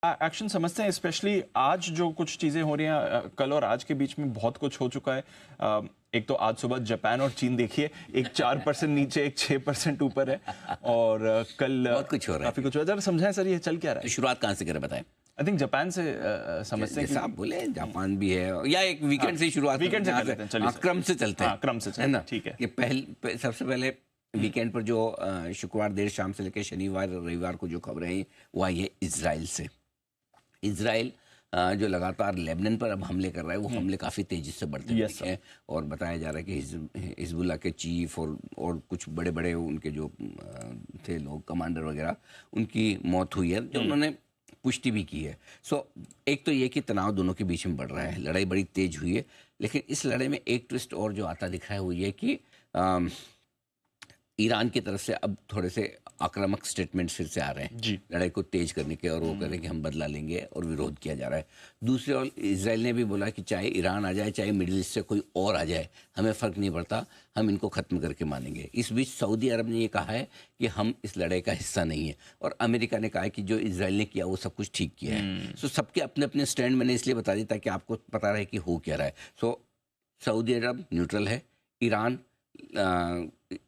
Action समझते हैं, specially आज जो कुछ चीजें हो रही हैं, कल और आज के बीच में बहुत कुछ हो चुका है। एक तो आज सुबह जापान और चीन देखिए, एक 4% नीचे, एक 6% ऊपर है। और कल बहुत कुछ हो रहा है। काफी कुछ हो रहा है। जरा समझाएं सर, ये चल क्या रहा तो है? शुरुआत कहाँ से करें बताएं? आई थिंक जापान से समझते हैं जैसा आप बोले, जापान भी है या एक वीकेंड से ही शुरुआत वीकेंड से जहाँ कर लेते हैं, चलिए हाँ, सर। क्रम से चलते हैं। हाँ, क्रम से चलते है हैं, ना? ठीक है। ये सबसे पहले वीकेंड पर जो शुक्रवार देर शाम से लेकर शनिवार रविवार को जो खबरें हैं वो आई है इजराइल से। इजराइल जो लगातार लेबनान पर अब हमले कर रहा है, वो हमले काफ़ी तेजी से बढ़ते Yes, हैं और बताया जा रहा है कि हिजबुल्लाह के चीफ और कुछ बड़े बड़े उनके जो थे लोग, कमांडर वगैरह, उनकी मौत हुई है, जो उन्होंने पुष्टि भी की है। एक तो ये कि तनाव दोनों के बीच में बढ़ रहा है, लड़ाई बड़ी तेज हुई है। लेकिन इस लड़ाई में एक ट्विस्ट और जो आता दिख रहा है वो ये कि ईरान की तरफ से अब थोड़े से आक्रामक स्टेटमेंट्स फिर से आ रहे हैं जी। लड़ाई को तेज करने के, और वो कह रहे हैं कि हम बदला लेंगे, और विरोध किया जा रहा है। दूसरी ओर इजराइल ने भी बोला कि चाहे ईरान आ जाए, चाहे मिडिल ईस्ट से कोई और आ जाए, हमें फ़र्क नहीं पड़ता, हम इनको ख़त्म करके मानेंगे। इस बीच सऊदी अरब ने ये कहा है कि हम इस लड़ाई का हिस्सा नहीं है, और अमेरिका ने कहा है कि जो इजराइल ने किया वो सब कुछ ठीक किया है। सबके अपने अपने स्टैंड मैंने इसलिए बता दी ताकि आपको पता रहे कि हो क्या रहा है। सऊदी अरब न्यूट्रल है, ईरान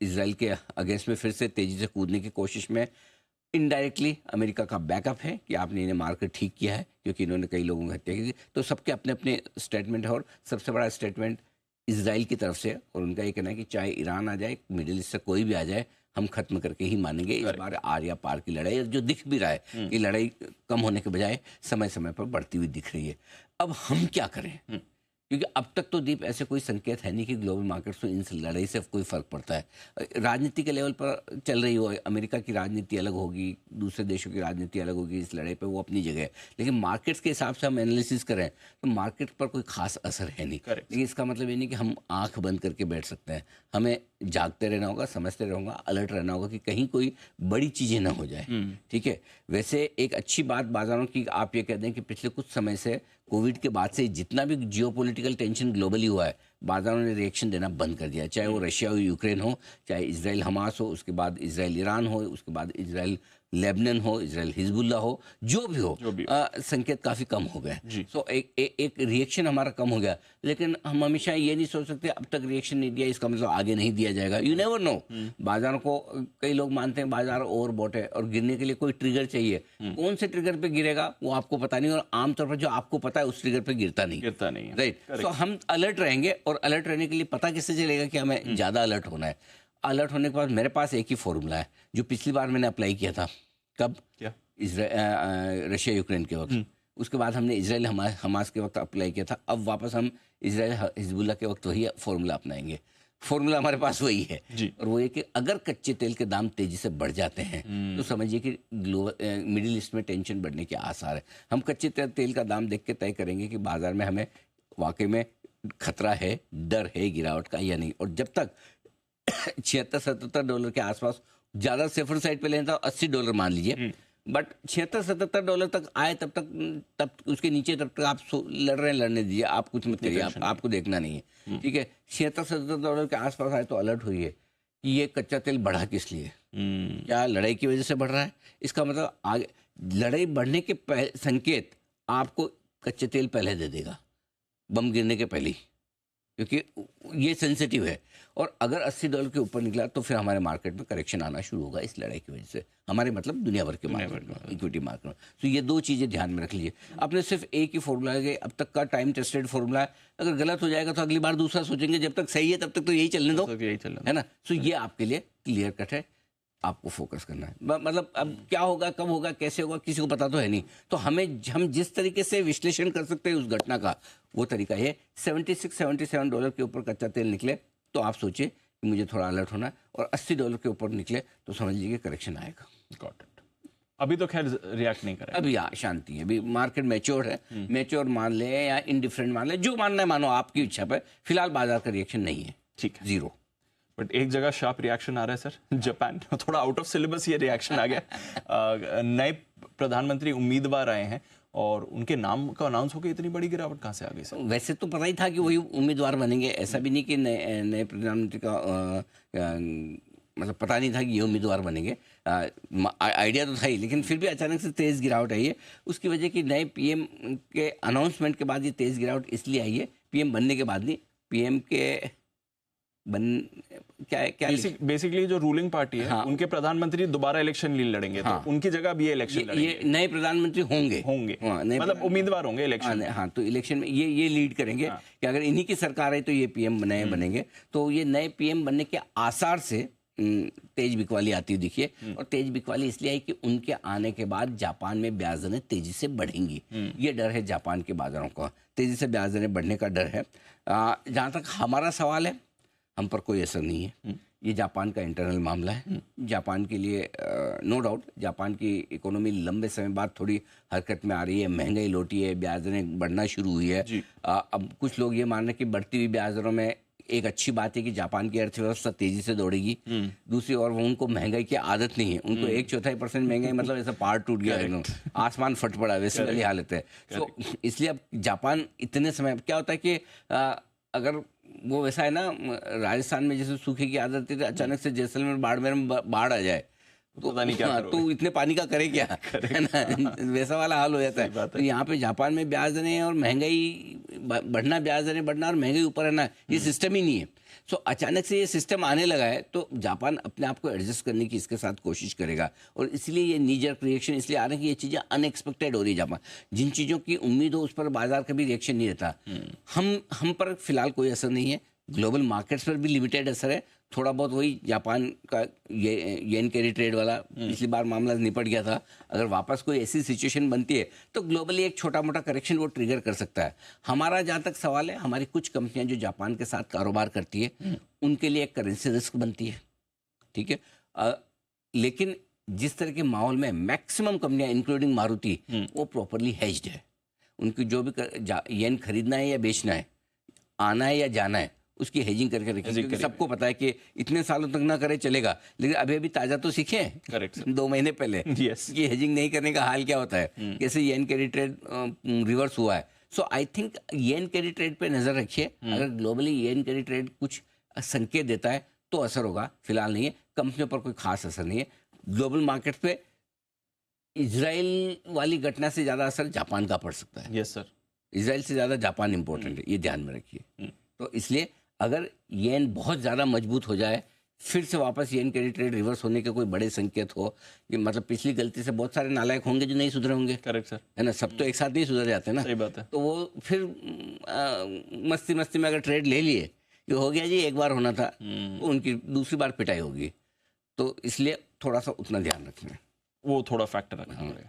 इजराइल के अगेंस्ट में फिर से तेजी से कूदने की कोशिश में, इनडायरेक्टली अमेरिका का बैकअप है कि आपने इन्हें मारकर ठीक किया है क्योंकि इन्होंने कई लोगों की हत्या की थी। तो सबके अपने अपने स्टेटमेंट है, और सबसे बड़ा स्टेटमेंट इजराइल की तरफ से, और उनका ये कहना है कि चाहे ईरान आ जाए, मिडिल ईस्ट से कोई भी आ जाए, हम खत्म करके ही मानेंगे। इस बार आर या पार की लड़ाई, जो दिख भी रहा है कि लड़ाई कम होने के बजाय समय समय पर बढ़ती हुई दिख रही है। अब हम क्या करें, क्योंकि अब तक तो दीप ऐसे कोई संकेत है नहीं कि ग्लोबल मार्केट्स में इन लड़ाई से कोई फर्क पड़ता है। राजनीति के लेवल पर चल रही हो, अमेरिका की राजनीति अलग होगी, दूसरे देशों की राजनीति अलग होगी इस लड़ाई पे, वो अपनी जगह है। लेकिन मार्केट्स के हिसाब से हम एनालिसिस करें तो मार्केट पर कोई खास असर है नहीं। लेकिन इसका मतलब ये नहीं कि हम आंख बंद करके बैठ सकते हैं, हमें जागते रहना होगा, समझते रहना होगा, अलर्ट रहना होगा कि कहीं कोई बड़ी चीज़ें ना हो जाए। ठीक है। वैसे एक अच्छी बात बाजारों की आप ये कह दें कि पिछले कुछ समय से, कोविड के बाद से, जितना भी जियोपॉलिटिकल टेंशन ग्लोबली हुआ है, बाजारों ने रिएक्शन देना बंद कर दिया। चाहे वो रशिया और यूक्रेन हो, चाहे इजराइल हमास हो, उसके बाद इजराइल ईरान हो, उसके बाद इजराइल लेबनान हो, इजराइल हिजबुल्ला हो, जो भी हो, संकेत काफ़ी कम हो गए। एक रिएक्शन हमारा कम हो गया। लेकिन हम हमेशा ये नहीं सोच सकते अब तक रिएक्शन नहीं दिया इसका मतलब आगे नहीं दिया जाएगा। You never know. बाजारों को कई लोग मानते हैं बाजार ओवरबॉट है और गिरने के लिए कोई ट्रिगर चाहिए। कौन से ट्रिगर पे गिरेगा वो आपको पता नहीं, और आमतौर पर जो आपको पता है उस ट्रिगर पे गिरता नहीं है। राइट। हम अलर्ट रहेंगे, और अलर्ट रहने के लिए पता किससे चलेगा कि हमें ज़्यादा अलर्ट होना है। अलर्ट होने के बाद मेरे पास एक ही फॉर्मूला है जो पिछली बार मैंने अप्लाई किया था। कब? क्या? रशिया यूक्रेन के वक्त। उसके बाद हमने इजराइल हमास के वक्त अप्लाई किया था। अब वापस हम इजराइल हिजबुल्लाह के वक्त वही फॉर्मूला अपनाएंगे। फॉर्मूला हमारे पास वही है, और वो ये कि अगर कच्चे तेल के दाम तेजी से बढ़ जाते हैं तो समझिए कि मिडिल ईस्ट में टेंशन बढ़ने के आसार है। हम कच्चे तेल का दाम देख के तय करेंगे कि बाजार में हमें वाकई में खतरा है, डर है गिरावट का या नहीं। और जब तक $76-77 के आसपास, ज़्यादा सेफर साइड पे लेना था $80 मान लीजिए, बट $76-77 तक आए तब उसके नीचे तब तक आप लड़ रहे हैं, लड़ने दीजिए, आप कुछ मत करिए, आपको देखना नहीं है। ठीक है। $76-77 के आसपास आए तो अलर्ट हुई है कि ये कच्चा तेल बढ़ा किस लिए, क्या लड़ाई की वजह से बढ़ रहा है। इसका मतलब आगे लड़ाई बढ़ने के संकेत आपको कच्चे तेल पहले दे देगा, बम गिरने के पहले ही, क्योंकि ये सेंसिटिव है। और अगर $80 के ऊपर निकला तो फिर हमारे मार्केट में करेक्शन आना शुरू होगा इस लड़ाई की वजह से, हमारे मतलब दुनिया भर के मार्केट में, इक्विटी मार्केट में। तो ये दो चीज़ें ध्यान में रख लीजिए। आपने सिर्फ एक ही फॉर्मूला है, अब तक का टाइम टेस्टेड फॉर्मूला है, अगर गलत हो जाएगा तो अगली बार दूसरा सोचेंगे, जब तक सही है तब तक तो यही चलने दो, है ना। ये आपके लिए क्लियर कट है, आपको फोकस करना है। मतलब अब क्या होगा, कब होगा, कैसे होगा, किसी को पता तो है नहीं। तो हम जिस तरीके से विश्लेषण कर सकते हैं उस घटना का, वो तरीका है। $76-77 के ऊपर कच्चा तेल निकले तो आप सोचिए कि मुझे थोड़ा अलर्ट होना है, और $80 के ऊपर निकले तो समझ लीजिए करेक्शन आएगा। Got it. अभी तो खैर रिएक्ट नहीं करें, अभी शांति है, अभी मार्केट मैच्योर है। मैच्योर मान ले या इनडिफरेंट मान ले, जो मानना है मानो, आपकी इच्छा पर। फिलहाल बाजार का रिएक्शन नहीं है। ठीक है, जीरो। बट एक जगह शार्प रिएक्शन आ रहा है सर, जापान। थोड़ा आउट ऑफ सिलेबस ये रिएक्शन आ गया। नए प्रधानमंत्री उम्मीदवार आए हैं और उनके नाम का अनाउंस होकर इतनी बड़ी गिरावट कहाँ से आ गई सर? वैसे तो पता ही था कि वही उम्मीदवार बनेंगे, ऐसा भी नहीं कि नए प्रधानमंत्री का मतलब पता नहीं था कि ये उम्मीदवार बनेंगे। आइडिया तो था ही, लेकिन फिर भी अचानक से तेज़ गिरावट आई है। उसकी वजह कि नए पीएम के अनाउंसमेंट के बाद ये तेज़ गिरावट इसलिए आई है, पीएम बनने के बाद नहीं, पीएम के बन क्या क्या बेसिकली जो रूलिंग पार्टी है, हाँ, उनके प्रधानमंत्री दोबारा इलेक्शन नहीं लड़ेंगे, हाँ, तो उनकी जगह भी ये इलेक्शन लड़ेंगे। ये नए प्रधानमंत्री होंगे हाँ, मतलब उम्मीदवार होंगे इलेक्शन। हाँ, तो इलेक्शन में ये लीड करेंगे कि अगर इन्हीं की सरकार है तो ये पीएम नए बनेंगे। तो ये नए पीएम बनने के आसार से तेज बिकवाली आती दिखी है। और तेज बिकवाली इसलिए आई कि उनके आने के बाद जापान में ब्याज दरें तेजी से बढ़ेंगी। ये डर है जापान के बाजारों का, तेजी से ब्याज दरें बढ़ने का डर है। जहाँ तक हमारा सवाल है, हम पर कोई असर नहीं है। ये जापान का इंटरनल मामला है। जापान के लिए नो डाउट जापान की इकोनॉमी लंबे समय बाद थोड़ी हरकत में आ रही है, महंगाई लौटी है, ब्याज दरें बढ़ना शुरू हुई है। अब कुछ लोग ये मान रहे हैं कि बढ़ती हुई ब्याज दरों में एक अच्छी बात है कि जापान की अर्थव्यवस्था तेजी से दौड़ेगी। दूसरी ओर वो उनको महंगाई की आदत नहीं है, उनको 1/4% महंगाई मतलब ऐसा पहाड़ टूट गया एकदम, आसमान फट पड़ा, वैसे वाली हालत है। तो इसलिए अब जापान इतने समय क्या होता है कि अगर वो वैसा है ना, राजस्थान में जैसे सूखे की आदत है, अचानक से जैसलमेर बाड़मेर में बाढ़ आ जाए तो पता नहीं क्या तो इतने पानी का करे क्या, है ना, वैसा वाला हाल हो जाता है। तो यहाँ पे जापान में ब्याज दरें और महंगाई बढ़ना, ब्याज दरें बढ़ना और महंगाई ऊपर आना, ये सिस्टम ही नहीं है। सो अचानक से ये सिस्टम आने लगा है तो जापान अपने आप को एडजस्ट करने की इसके साथ कोशिश करेगा। और इसलिए ये नीजर रिएक्शन इसलिए आ रहे हैं कि ये चीज़ें अनएक्सपेक्टेड हो रही है। जापान जिन चीज़ों की उम्मीद हो उस पर बाजार का भी रिएक्शन नहीं रहता। हम पर फिलहाल कोई असर नहीं है, ग्लोबल मार्केट्स पर भी लिमिटेड असर है। थोड़ा बहुत वही जापान का येन कैरी ट्रेड वाला पिछली बार मामला निपट गया था। अगर वापस कोई ऐसी सिचुएशन बनती है तो ग्लोबली एक छोटा मोटा करेक्शन वो ट्रिगर कर सकता है। हमारा जहाँ तक सवाल है, हमारी कुछ कंपनियां जो जापान के साथ कारोबार करती है उनके लिए एक करेंसी रिस्क बनती है, ठीक है। लेकिन जिस तरह के माहौल में मैक्सिमम कंपनियां इंक्लूडिंग मारुति वो प्रॉपरली हेज्ड है। उनकी जो भी येन खरीदना है या बेचना है, आना है या जाना है, उसकी हेजिंग करके रखें, क्योंकि सबको पता है कि इतने सालों तक ना करे चलेगा, लेकिन अभी अभी ताज़ा तो सीखे हैं। करेक्ट, 2 महीने पहले कि हेजिंग नहीं करने का हाल क्या होता है, कैसे येन कैरी ट्रेड रिवर्स हुआ है। So I think yen carry trade पे नज़र रखिए। अगर ग्लोबली येन कैरी ट्रेड कुछ संकेत देता है तो असर होगा, फिलहाल नहीं है। कंपनियों पर कोई खास असर नहीं है। ग्लोबल मार्केट पे इजराइल वाली घटना से ज़्यादा असर जापान का पड़ सकता है। यस सर, इजराइल से ज़्यादा जापान इंपॉर्टेंट है, ये ध्यान में रखिए। तो इसलिए अगर येन बहुत ज़्यादा मजबूत हो जाए, फिर से वापस येन कैरी ट्रेड रिवर्स होने के कोई बड़े संकेत हो, कि मतलब पिछली गलती से बहुत सारे नालायक होंगे जो नहीं सुधरे होंगे। करेक्ट सर, है ना, सब तो एक साथ नहीं सुधर जाते ना। सही बात है। तो वो फिर मस्ती मस्ती में अगर ट्रेड ले लिए कि हो गया जी, एक बार होना था, तो उनकी दूसरी बार पिटाई होगी। तो इसलिए थोड़ा सा उतना ध्यान रखना है, वो थोड़ा फैक्टर रखना पड़ेगा।